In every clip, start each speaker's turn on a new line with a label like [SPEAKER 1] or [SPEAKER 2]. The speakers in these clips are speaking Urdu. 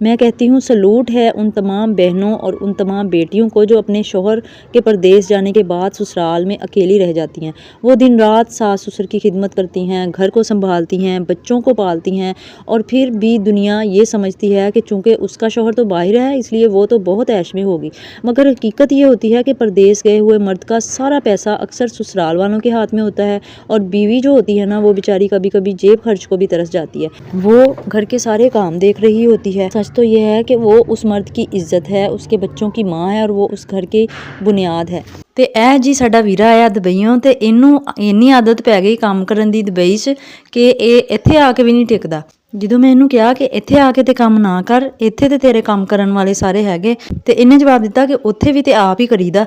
[SPEAKER 1] میں کہتی ہوں سلوٹ ہے ان تمام بہنوں اور ان تمام بیٹیوں کو جو اپنے شوہر کے پردیس جانے کے بعد سسرال میں اکیلی رہ جاتی ہیں۔ وہ دن رات ساس سسر کی خدمت کرتی ہیں، گھر کو سنبھالتی ہیں، بچوں کو پالتی ہیں، اور پھر بھی دنیا یہ سمجھتی ہے کہ چونکہ اس کا شوہر تو باہر ہے اس لیے وہ تو بہت عیش میں ہوگی، مگر حقیقت یہ ہوتی ہے کہ پردیس گئے ہوئے مرد کا سارا پیسہ اکثر سسرال والوں کے ہاتھ میں ہوتا ہے، اور بیوی جو ہوتی ہے نا وہ بیچاری کبھی کبھی جیب خرچ کو بھی ترس جاتی ہے۔ وہ گھر کے سارے کام دیکھ رہی ہوتی ہے۔ سچ تو یہ ہے کہ وہ اس مرد کی عزت ہے، اس کے بچوں کی ماں ہے، اور وہ اس گھر کی بنیاد ہے۔ ਤੇ ਇਹ ਜੀ ਸਾਡਾ ਵੀਰਾ ਆਇਆ ਦੁਬਈਓਂ ਤੇ ਇਹਨੂੰ ਇੰਨੀ ਆਦਤ ਪੈ ਗਈ ਕੰਮ ਕਰਨ ਦੀ ਦੁਬਈ 'ਚ ਕਿ ਇਹ ਇੱਥੇ ਆ ਕੇ ਵੀ ਨਹੀਂ ਟਿਕਦਾ। ਜਦੋਂ ਮੈਂ ਇਹਨੂੰ ਕਿਹਾ ਕਿ ਇੱਥੇ ਆ ਕੇ ਤੇ ਕੰਮ ਨਾ ਕਰ, ਇੱਥੇ ਤੇ ਤੇਰੇ ਕੰਮ ਕਰਨ ਵਾਲੇ ਸਾਰੇ ਹੈਗੇ, ਤੇ ਇਹਨੇ ਜਵਾਬ ਦਿੱਤਾ ਕਿ ਉੱਥੇ ਵੀ ਤੇ ਆਪ ਹੀ ਕਰੀਦਾ।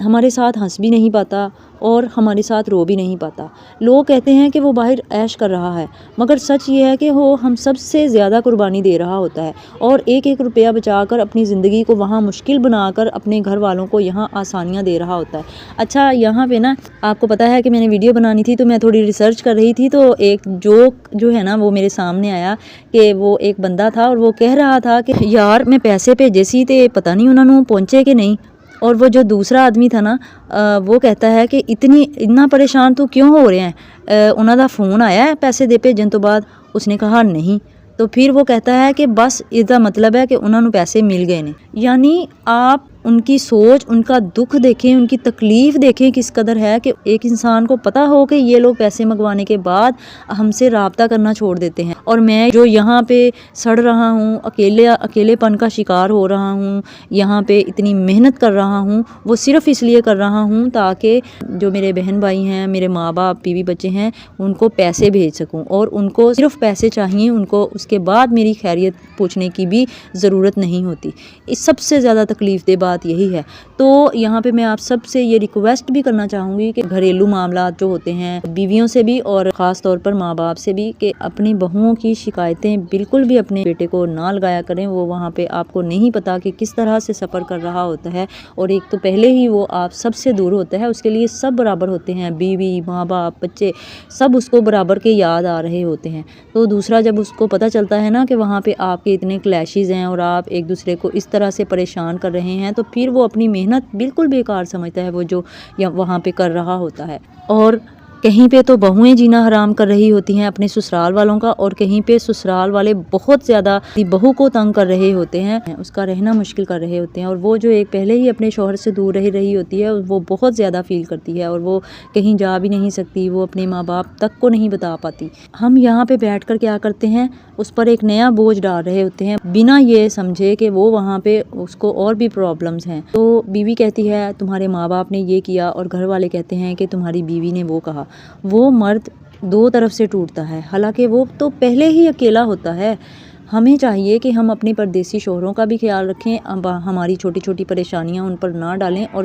[SPEAKER 1] ہمارے ساتھ ہنس بھی نہیں پاتا اور ہمارے ساتھ رو بھی نہیں پاتا۔ لوگ کہتے ہیں کہ وہ باہر عیش کر رہا ہے، مگر سچ یہ ہے کہ وہ ہم سب سے زیادہ قربانی دے رہا ہوتا ہے اور ایک ایک روپیہ بچا کر اپنی زندگی کو وہاں مشکل بنا کر اپنے گھر والوں کو یہاں آسانیاں دے رہا ہوتا ہے۔ اچھا، یہاں پہ نا آپ کو پتہ ہے کہ میں نے ویڈیو بنانی تھی تو میں تھوڑی ریسرچ کر رہی تھی، تو ایک جوک جو ہے نا وہ میرے سامنے آیا کہ وہ ایک بندہ تھا اور وہ کہہ رہا تھا کہ یار میں پیسے بھیجے سی تے پتہ نہیں انہوں نے پہنچے کہ نہیں، اور وہ جو دوسرا آدمی تھا نا وہ کہتا ہے کہ اتنا پریشان تو کیوں ہو رہے ہیں، انہوں دا فون آیا ہے پیسے دے بھیجن تو بعد؟ اس نے کہا نہیں، تو پھر وہ کہتا ہے کہ بس اس دا مطلب ہے کہ انہوں نے پیسے مل گئے نے۔ یعنی آپ ان کی سوچ، ان کا دکھ دیکھیں، ان کی تکلیف دیکھیں کس قدر ہے کہ ایک انسان کو پتہ ہو کہ یہ لوگ پیسے منگوانے کے بعد ہم سے رابطہ کرنا چھوڑ دیتے ہیں، اور میں جو یہاں پہ سڑ رہا ہوں، اکیلے پن کا شکار ہو رہا ہوں، یہاں پہ اتنی محنت کر رہا ہوں، وہ صرف اس لیے کر رہا ہوں تاکہ جو میرے بہن بھائی ہیں، میرے ماں باپ، بیوی بچے ہیں، ان کو پیسے بھیج سکوں، اور ان کو صرف پیسے چاہیے، ان کو اس کے بعد میری خیریت پوچھنے کی بھی ضرورت نہیں ہوتی۔ اس سب سے زیادہ تکلیف دہ بات یہی ہے۔ تو یہاں پہ میں آپ سب سے یہ ریکویسٹ بھی کرنا چاہوں گی کہ گھریلو معاملات جو ہوتے ہیں بیویوں سے بھی اور خاص طور پر ماں باپ سے بھی، کہ اپنی بہوؤں کی شکایتیں بالکل بھی اپنے بیٹے کو نہ لگایا کریں۔ وہ وہاں پہ آپ کو نہیں پتا کہ کس طرح سے سفر کر رہا ہوتا ہے، اور ایک تو پہلے ہی وہ آپ سب سے دور ہوتا ہے، اس کے لیے سب برابر ہوتے ہیں، بیوی، ماں باپ، بچے، سب اس کو برابر کے یاد آ رہے ہوتے ہیں۔ تو دوسرا جب اس کو پتہ چلتا ہے نا کہ وہاں پہ آپ کے اتنے کلیشز ہیں اور آپ ایک دوسرے کو اس طرح سے پریشان کر رہے ہیں، تو پھر وہ اپنی محنت بالکل بیکار سمجھتا ہے، وہ جو وہاں پہ کر رہا ہوتا ہے۔ اور کہیں پہ تو بہویں جینا حرام کر رہی ہوتی ہیں اپنے سسرال والوں کا، اور کہیں پہ سسرال والے بہت زیادہ بہو کو تنگ کر رہے ہوتے ہیں، اس کا رہنا مشکل کر رہے ہوتے ہیں، اور وہ جو ایک پہلے ہی اپنے شوہر سے دور رہ رہی ہوتی ہے وہ بہت زیادہ فیل کرتی ہے، اور وہ کہیں جا بھی نہیں سکتی، وہ اپنے ماں باپ تک کو نہیں بتا پاتی۔ ہم یہاں پہ بیٹھ کر کیا کرتے ہیں، اس پر ایک نیا بوجھ ڈال رہے ہوتے ہیں بنا یہ سمجھے کہ وہ وہاں پہ اس کو اور بھی پرابلمز ہیں۔ تو بیوی کہتی ہے تمہارے ماں باپ نے یہ کیا، اور گھر والے کہتے ہیں کہ تمہاری بیوی نے وہ کہا۔ وہ مرد دو طرف سے ٹوٹتا ہے، حالانکہ وہ تو پہلے ہی اکیلا ہوتا ہے۔ ہمیں چاہیے کہ ہم اپنے پردیسی شوہروں کا بھی خیال رکھیں، ہماری چھوٹی چھوٹی پریشانیاں ان پر نہ ڈالیں، اور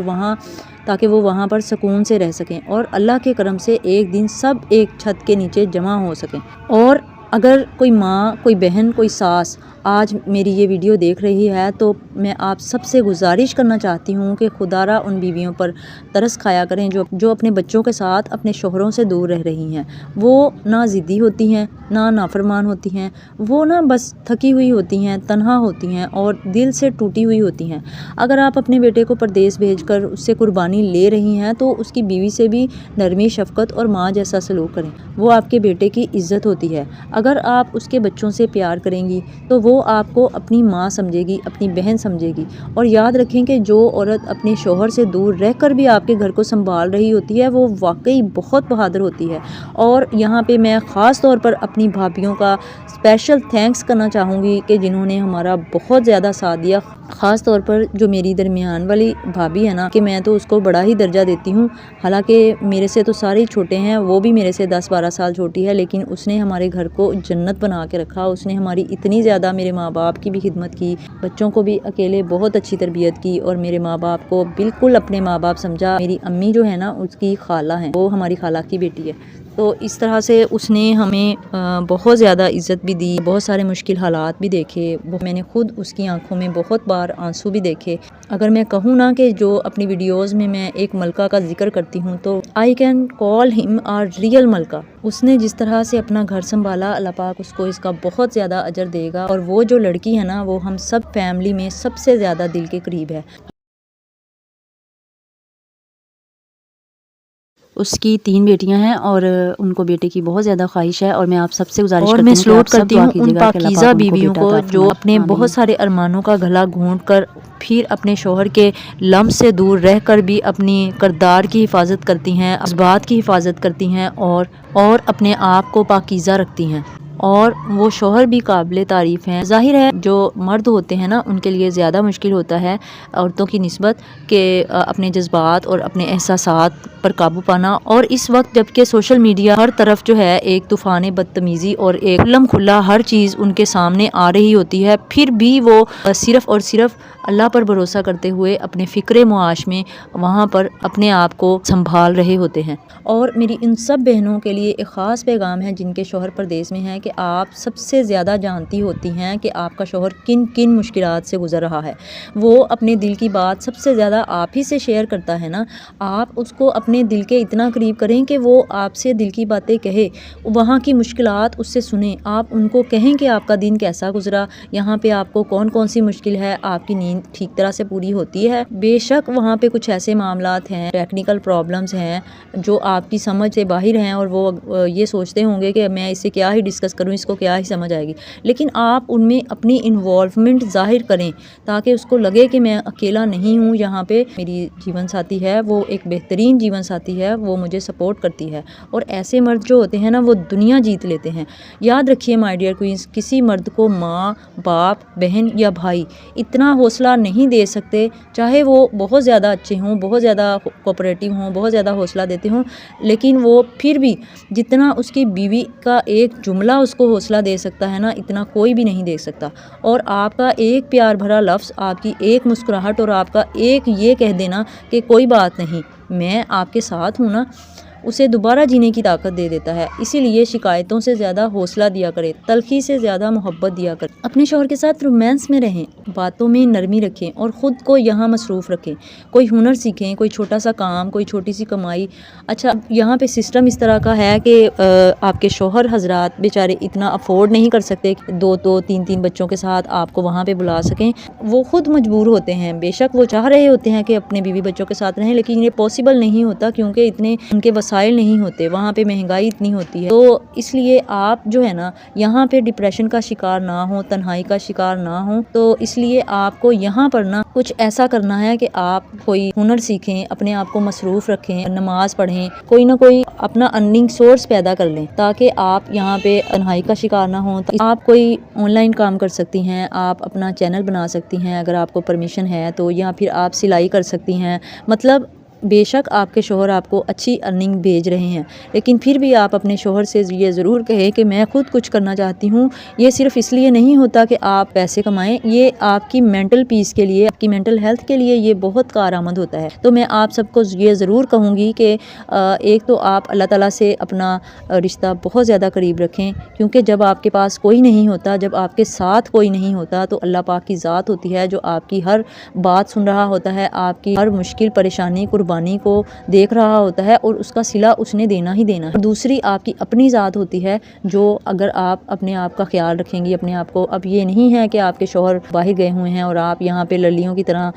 [SPEAKER 1] تاکہ وہ وہاں پر سکون سے رہ سکیں، اور اللہ کے کرم سے ایک دن سب ایک چھت کے نیچے جمع ہو سکیں۔ اور اگر کوئی ماں، کوئی بہن، کوئی ساس آج میری یہ ویڈیو دیکھ رہی ہے، تو میں آپ سب سے گزارش کرنا چاہتی ہوں کہ خدا را ان بیویوں پر ترس کھایا کریں جو اپنے بچوں کے ساتھ اپنے شوہروں سے دور رہ رہی ہیں۔ وہ نہ ضدی ہوتی ہیں، نہ نافرمان ہوتی ہیں، وہ نہ بس تھکی ہوئی ہوتی ہیں، تنہا ہوتی ہیں اور دل سے ٹوٹی ہوئی ہوتی ہیں۔ اگر آپ اپنے بیٹے کو پردیس بھیج کر اس سے قربانی لے رہی ہیں تو اس کی بیوی سے بھی نرمی، شفقت اور ماں جیسا سلوک کریں، وہ آپ کے بیٹے کی عزت ہوتی ہے۔ اگر آپ اس کے بچوں سے پیار کریں گی تو وہ آپ کو اپنی ماں سمجھے گی، اپنی بہن سمجھے گی۔ اور یاد رکھیں کہ جو عورت اپنے شوہر سے دور رہ کر بھی آپ کے گھر کو سنبھال رہی ہوتی ہے وہ واقعی بہت بہادر ہوتی ہے۔ اور یہاں پہ میں خاص طور پر اپنی بھابھیوں کا اسپیشل تھینکس کرنا چاہوں گی کہ جنہوں نے ہمارا بہت زیادہ ساتھ دیا، خاص طور پر جو میری درمیان والی بھابھی ہے نا، کہ میں تو اس کو بڑا ہی درجہ دیتی ہوں، حالانکہ میرے سے تو سارے چھوٹے ہیں، وہ بھی میرے سے 10-12 سال چھوٹی ہے، لیکن اس نے ہمارے گھر کو جنت بنا کے رکھا۔ اس نے ہماری اتنی زیادہ، میرے ماں باپ کی بھی خدمت کی، بچوں کو بھی اکیلے بہت اچھی تربیت کی، اور میرے ماں باپ کو بالکل اپنے ماں باپ سمجھا۔ میری امی جو ہے نا اس کی خالہ ہیں، وہ ہماری خالہ کی بیٹی ہے، تو اس طرح سے اس نے ہمیں بہت زیادہ عزت بھی دی، بہت سارے مشکل حالات بھی دیکھے، میں نے خود اس کی آنکھوں میں بہت بار آنسو بھی دیکھے۔ اگر میں کہوں نا کہ جو اپنی ویڈیوز میں ایک ملکہ کا ذکر کرتی ہوں تو آئی کین کال ہم آ ریئل ملکہ۔ اس نے جس طرح سے اپنا گھر سنبھالا، اللہ پاک اس کو اس کا بہت زیادہ اجر دے گا، اور وہ جو لڑکی ہے نا وہ ہم سب فیملی میں سب سے زیادہ دل کے قریب ہے۔ اس کی 3 بیٹیاں ہیں اور ان کو بیٹے کی بہت زیادہ خواہش ہے، اور میں آپ سب سے گزارش کرتی ہوں، اور میں سلوٹ کرتی ہوں ان پاکیزہ بیویوں کو جو اپنے بہت سارے ارمانوں کا گلا گھونٹ کر پھر اپنے شوہر کے لمس سے دور رہ کر بھی اپنی کردار کی حفاظت کرتی ہیں، اس بات کی حفاظت کرتی ہیں، اور اپنے آپ کو پاکیزہ رکھتی ہیں۔ اور وہ شوہر بھی قابل تعریف ہیں۔ ظاہر ہے جو مرد ہوتے ہیں نا ان کے لیے زیادہ مشکل ہوتا ہے عورتوں کی نسبت کہ اپنے جذبات اور اپنے احساسات پر قابو پانا، اور اس وقت جب کہ سوشل میڈیا ہر طرف جو ہے ایک طوفان بدتمیزی اور ایک کھلم کھلا ہر چیز ان کے سامنے آ رہی ہوتی ہے، پھر بھی وہ صرف اور صرف اللہ پر بھروسہ کرتے ہوئے اپنے فکر معاش میں وہاں پر اپنے آپ کو سنبھال رہے ہوتے ہیں۔ اور میری ان سب بہنوں کے لیے ایک خاص پیغام ہے جن کے شوہر پردیس میں ہیں کہ آپ سب سے زیادہ جانتی ہوتی ہیں کہ آپ کا شوہر کن کن مشکلات سے گزر رہا ہے۔ وہ اپنے دل کی بات سب سے زیادہ آپ ہی سے شیئر کرتا ہے نا، آپ اس کو اپنے دل کے اتنا قریب کریں کہ وہ آپ سے دل کی باتیں کہے، وہاں کی مشکلات اس سے سنیں، آپ ان کو کہیں کہ آپ کا دن کیسا گزرا، یہاں پہ آپ کو کون کون سی مشکل ہے، آپ کی نیند ٹھیک طرح سے پوری ہوتی ہے۔ بے شک وہاں پہ کچھ ایسے معاملات ہیں، ٹیکنیکل پرابلمز ہیں جو آپ کی سمجھ سے باہر ہیں اور وہ یہ سوچتے ہوں گے کہ میں اس سے کیا ہی ڈسکس کروں، اس کو کیا ہی سمجھ آئے گی، لیکن آپ ان میں اپنی انوالومنٹ ظاہر کریں تاکہ اس کو لگے کہ میں اکیلا نہیں ہوں، یہاں پہ میری جیون ساتھی ہے، وہ ایک بہترین جیون ساتھی ہے، وہ مجھے سپورٹ کرتی ہے۔ اور ایسے مرد جو ہوتے ہیں نا وہ دنیا جیت لیتے ہیں۔ یاد رکھیے مائی ڈیئر کوئنز، کسی مرد کو ماں، باپ، بہن یا بھائی اتنا حوصلہ نہیں دے سکتے، چاہے وہ بہت زیادہ اچھے ہوں، بہت زیادہ کوپریٹیو ہوں، بہت زیادہ حوصلہ دیتے ہوں، لیکن وہ پھر بھی جتنا اس کی بیوی کا ایک جملہ اس کو حوصلہ دے سکتا ہے نا، اتنا کوئی بھی نہیں دے سکتا۔ اور آپ کا ایک پیار بھرا لفظ، آپ کی ایک مسکراہٹ اور آپ کا ایک یہ کہہ دینا کہ کوئی بات نہیں، میں آپ کے ساتھ ہوں نا، اسے دوبارہ جینے کی طاقت دے دیتا ہے۔ اسی لیے شکایتوں سے زیادہ حوصلہ دیا کرے، تلخی سے زیادہ محبت دیا کرے، اپنے شوہر کے ساتھ رومانس میں رہیں، باتوں میں نرمی رکھیں اور خود کو یہاں مصروف رکھیں، کوئی ہنر سیکھیں، کوئی چھوٹا سا کام، کوئی چھوٹی سی کمائی۔ اچھا یہاں پہ سسٹم اس طرح کا ہے کہ آپ کے شوہر حضرات بیچارے اتنا افورڈ نہیں کر سکتے کہ دو تین بچوں کے ساتھ آپ کو وہاں پہ بلا سکیں، وہ خود مجبور ہوتے ہیں، بے شک وہ چاہ رہے ہوتے ہیں کہ اپنے بیوی بچوں کے ساتھ رہیں، لیکن یہ پاسبل نہیں ہوتا کیونکہ اتنے ان کے وسائل نہیں ہوتے، وہاں پہ مہنگائی اتنی ہوتی ہے۔ تو اس لیے آپ جو ہے نا یہاں پہ ڈپریشن کا شکار نہ ہوں، تنہائی کا شکار نہ ہوں، تو اس لیے آپ کو یہاں پر نا کچھ ایسا کرنا ہے کہ آپ کوئی ہنر سیکھیں، اپنے آپ کو مصروف رکھیں، نماز پڑھیں، کوئی نہ کوئی اپنا ارننگ سورس پیدا کر لیں تاکہ آپ یہاں پہ تنہائی کا شکار نہ ہوں۔ آپ کوئی آن لائن کام کر سکتی ہیں، آپ اپنا چینل بنا سکتی ہیں اگر آپ کو پرمیشن ہے تو، یا پھر آپ سلائی کر سکتی ہیں، مطلب بے شک آپ کے شوہر آپ کو اچھی ارننگ بھیج رہے ہیں، لیکن پھر بھی آپ اپنے شوہر سے یہ ضرور کہیں کہ میں خود کچھ کرنا چاہتی ہوں۔ یہ صرف اس لیے نہیں ہوتا کہ آپ پیسے کمائیں، یہ آپ کی مینٹل پیس کے لیے، آپ کی مینٹل ہیلتھ کے لیے یہ بہت کارآمد ہوتا ہے۔ تو میں آپ سب کو یہ ضرور کہوں گی کہ ایک تو آپ اللہ تعالیٰ سے اپنا رشتہ بہت زیادہ قریب رکھیں، کیونکہ جب آپ کے پاس کوئی نہیں ہوتا، جب آپ کے ساتھ کوئی نہیں ہوتا تو اللہ پاک کی ذات ہوتی ہے جو آپ کی ہر بات سن رہا ہوتا ہے، آپ کی ہر مشکل پریشانی قربانی کو دیکھ رہا ہوتا ہے، اور اس کا صلہ اس نے دینا ہی دینا ہے۔ دوسری آپ کی اپنی ذات ہوتی ہے جو اگر آپ اپنے آپ کا خیال رکھیں گی، اپنے آپ کو، اب یہ نہیں ہے کہ آپ کے شوہر باہر گئے ہوئے ہیں اور آپ یہاں پہ لڑیوں کی طرح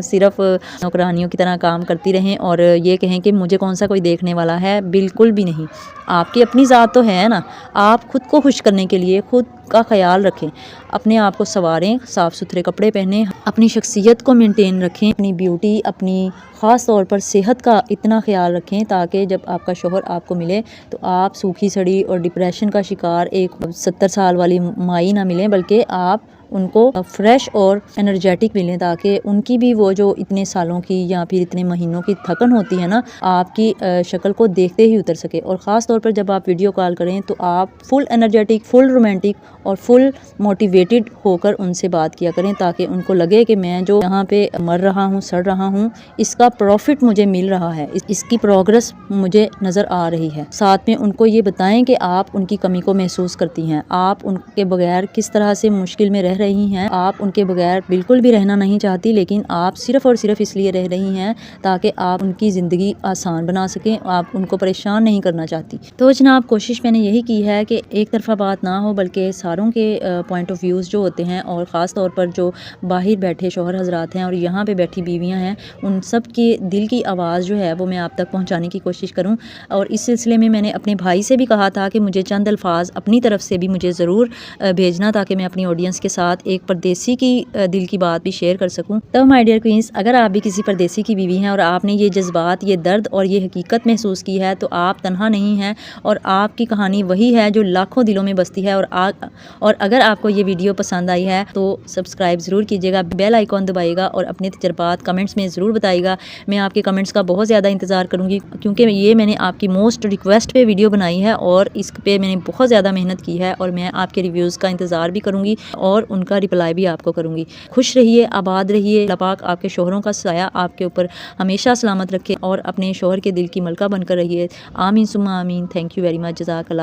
[SPEAKER 1] صرف نوکرانیوں کی طرح کام کرتی رہیں اور یہ کہیں کہ مجھے کون سا کوئی دیکھنے والا ہے، بالکل بھی نہیں۔ آپ کی اپنی ذات تو ہے نا، آپ خود کو خوش کرنے کے لیے خود کا خیال رکھیں، اپنے آپ کو سنواریں، صاف ستھرے کپڑے پہنیں، اپنی شخصیت کو مینٹین رکھیں، اپنی بیوٹی، اپنی خاص طور پر صحت کا اتنا خیال رکھیں تاکہ جب آپ کا شوہر آپ کو ملے تو آپ سوکھی سڑی اور ڈپریشن کا شکار ایک 70 سال والی مائی نہ ملیں، بلکہ آپ ان کو فریش اور انرجیٹک ملیں تاکہ ان کی بھی وہ جو اتنے سالوں کی یا پھر اتنے مہینوں کی تھکن ہوتی ہے نا، آپ کی شکل کو دیکھتے ہی اتر سکے۔ اور خاص طور پر جب آپ ویڈیو کال کریں تو آپ فل انرجیٹک، فل رومانٹک اور فل موٹیویٹڈ ہو کر ان سے بات کیا کریں تاکہ ان کو لگے کہ میں جو یہاں پہ مر رہا ہوں، سڑ رہا ہوں، اس کا پروفٹ مجھے مل رہا ہے، اس کی پروگرس مجھے نظر آ رہی ہے۔ ساتھ میں ان کو یہ بتائیں کہ آپ ان کی کمی کو محسوس کرتی ہیں، آپ ان کے بغیر کس طرح سے مشکل میں رہ رہی ہیں، آپ ان کے بغیر بالکل بھی رہنا نہیں چاہتی، لیکن آپ صرف اور صرف اس لیے رہ رہی ہیں تاکہ آپ ان کی زندگی آسان بنا سکیں، آپ ان کو پریشان نہیں کرنا چاہتی۔ تو جناب کوشش میں نے یہی کی ہے کہ ایک طرفہ بات نہ ہو، بلکہ ساروں کے پوائنٹ آف ویوز جو ہوتے ہیں، اور خاص طور پر جو باہر بیٹھے شوہر حضرات ہیں اور یہاں پہ بیٹھی بیویاں ہیں، ان سب کے دل کی آواز جو ہے وہ میں آپ تک پہنچانے کی کوشش کروں۔ اور اس سلسلے میں نے اپنے بھائی سے بھی کہا تھا کہ مجھے چند الفاظ اپنی طرف سے بھی مجھے ضرور بھیجنا تاکہ میں اپنی آڈینس کے ساتھ ساتھ ایک پردیسی کی دل کی بات بھی شیئر کر سکوں۔ تو مائی ڈیئر کوئنس، اگر آپ بھی کسی پردیسی کی بیوی ہیں اور آپ نے یہ جذبات، یہ درد اور یہ حقیقت محسوس کی ہے تو آپ تنہا نہیں ہیں، اور آپ کی کہانی وہی ہے جو لاکھوں دلوں میں بستی ہے۔ اور اگر آپ کو یہ ویڈیو پسند آئی ہے تو سبسکرائب ضرور کیجیے گا، بیل آئیکن دبائیے گا اور اپنے تجربات کمنٹس میں ضرور بتائیے گا۔ میں آپ کے کمنٹس کا بہت زیادہ انتظار کروں گی، کیونکہ یہ میں نے آپ کی موسٹ ریکویسٹ پہ ویڈیو بنائی ہے اور اس پہ میں نے بہت زیادہ محنت کی ہے، اور میں آپ کے ریویوز کا انتظار بھی کروں گی اور ان کا رپلائی بھی آپ کو کروں گی۔ خوش رہیے، آباد رہیے، اللہ پاک آپ کے شوہروں کا سایہ آپ کے اوپر ہمیشہ سلامت رکھے اور اپنے شوہر کے دل کی ملکہ بن کر رہیے۔ آمین ثم آمین۔ تھینک یو ویری مچ، جزاک اللہ۔